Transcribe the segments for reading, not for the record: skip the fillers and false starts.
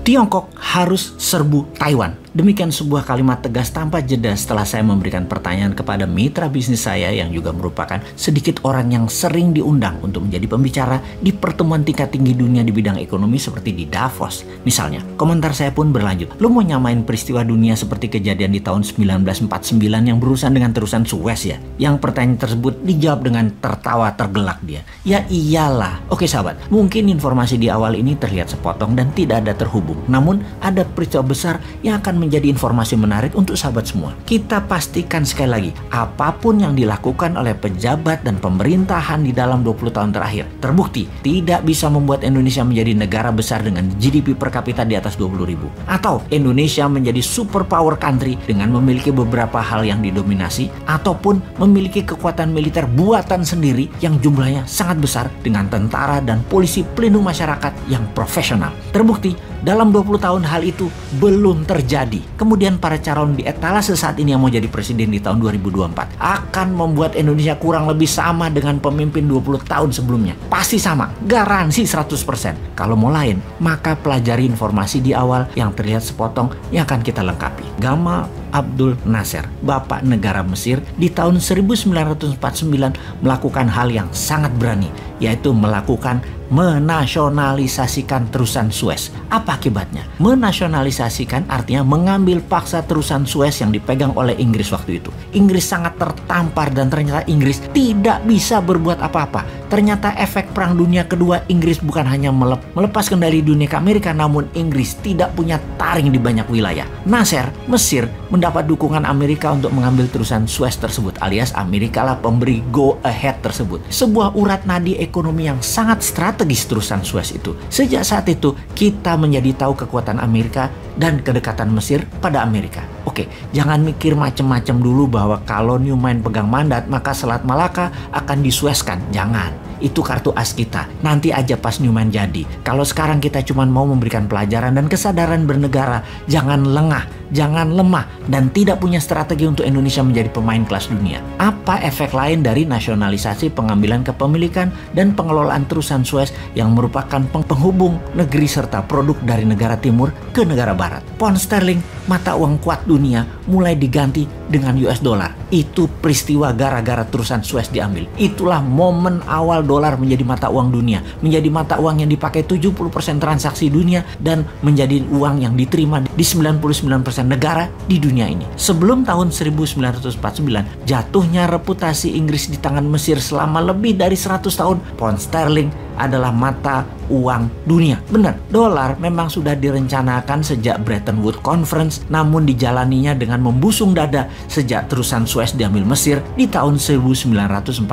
Tiongkok harus serbu Taiwan. Demikian sebuah kalimat tegas tanpa jeda setelah saya memberikan pertanyaan kepada mitra bisnis saya yang juga merupakan sedikit orang yang sering diundang untuk menjadi pembicara di pertemuan tingkat tinggi dunia di bidang ekonomi seperti di Davos. Misalnya, komentar saya pun berlanjut. Lu mau nyamain peristiwa dunia seperti kejadian di tahun 1949 yang berurusan dengan terusan Suez ya? Yang pertanyaan tersebut dijawab dengan tertawa tergelak dia. Ya iyalah. Oke sahabat, mungkin informasi di awal ini terlihat sepotong dan tidak ada terhubung. Namun ada peristiwa besar yang akan menjadi informasi menarik untuk sahabat semua. Kita pastikan sekali lagi, apapun yang dilakukan oleh pejabat dan pemerintahan di dalam 20 tahun terakhir terbukti tidak bisa membuat Indonesia menjadi negara besar dengan GDP per kapita di atas 20.000. Atau Indonesia menjadi superpower country dengan memiliki beberapa hal yang didominasi ataupun memiliki kekuatan militer buatan sendiri yang jumlahnya sangat besar dengan tentara dan polisi pelindung masyarakat yang profesional. Terbukti dalam 20 tahun hal itu belum terjadi. Kemudian para calon di etalase saat ini yang mau jadi presiden di tahun 2024 akan membuat Indonesia kurang lebih sama dengan pemimpin 20 tahun sebelumnya. Pasti sama, garansi 100%. Kalau mau lain, maka pelajari informasi di awal yang terlihat sepotong yang akan kita lengkapi. Gamal Abdul Nasser, Bapak Negara Mesir, di tahun 1949 melakukan hal yang sangat berani, yaitu melakukan menasionalisasikan terusan Suez. Apa akibatnya? Menasionalisasikan artinya mengambil paksa terusan Suez yang dipegang oleh Inggris waktu itu. Inggris sangat tertampar dan ternyata Inggris tidak bisa berbuat apa-apa. Ternyata efek Perang Dunia Kedua, Inggris bukan hanya melepas kendali dunia ke Amerika, namun Inggris tidak punya taring di banyak wilayah. Nasser, Mesir, mendapat dukungan Amerika untuk mengambil terusan Suez tersebut, alias Amerika lah pemberi go ahead tersebut. Sebuah urat nadi ekonomi yang sangat strategis terusan Suez itu. Sejak saat itu, kita menjadi tahu kekuatan Amerika dan kedekatan Mesir pada Amerika. Oke, jangan mikir macam-macam dulu bahwa kalau Newman pegang mandat, maka Selat Malaka akan disueskan. Jangan. Itu kartu as kita. Nanti aja pas Newman jadi. Kalau sekarang kita cuma mau memberikan pelajaran dan kesadaran bernegara, jangan lengah, jangan lemah, dan tidak punya strategi untuk Indonesia menjadi pemain kelas dunia. Apa efek lain dari nasionalisasi pengambilan kepemilikan dan pengelolaan terusan Suez yang merupakan penghubung negeri serta produk dari negara timur ke negara barat? Pound sterling, mata uang kuat dunia, mulai diganti dengan US dollar. Itu peristiwa gara-gara terusan Suez diambil. Itulah momen awal dolar menjadi mata uang dunia, menjadi mata uang yang dipakai 70% transaksi dunia dan menjadi uang yang diterima di 99% negara di dunia ini. Sebelum tahun 1949, jatuhnya reputasi Inggris di tangan Mesir selama lebih dari 100 tahun, pound sterling adalah mata uang dunia. Benar, dolar memang sudah direncanakan sejak Bretton Woods Conference, namun dijalaninya dengan membusung dada sejak terusan Suez diambil Mesir di tahun 1949.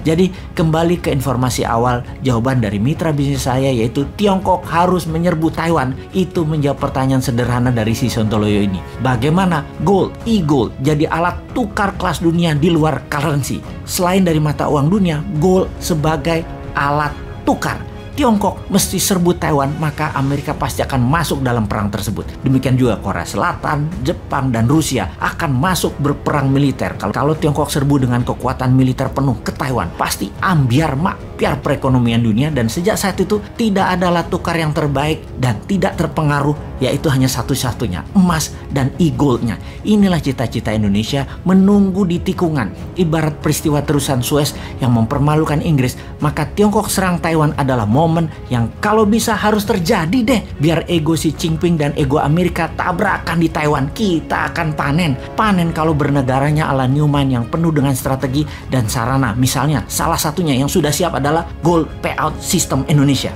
Jadi kembali ke informasi awal, jawaban dari mitra bisnis saya yaitu Tiongkok harus menyerbu Taiwan. Itu menjawab pertanyaan sederhana dari si Sontoloyo ini. Bagaimana gold, e-gold jadi alat tukar kelas dunia di luar currency? Selain dari mata uang dunia, gold sebagai alat tukar. Tiongkok mesti serbu Taiwan, maka Amerika pasti akan masuk dalam perang tersebut. Demikian juga Korea Selatan, Jepang, dan Rusia akan masuk berperang militer. Kalau Tiongkok serbu dengan kekuatan militer penuh ke Taiwan, pasti ambiar makbiar perekonomian dunia, dan sejak saat itu tidak ada alat tukar yang terbaik dan tidak terpengaruh, yaitu hanya satu-satunya, emas dan e-goldnya. Inilah cita-cita Indonesia menunggu di tikungan. Ibarat peristiwa terusan Suez yang mempermalukan Inggris, maka Tiongkok serang Taiwan adalah momen yang kalau bisa harus terjadi deh. Biar ego si Jinping dan ego Amerika tabrakan di Taiwan, kita akan panen. Panen kalau bernegaranya ala Newman yang penuh dengan strategi dan sarana. Misalnya salah satunya yang sudah siap adalah gold payout system Indonesia.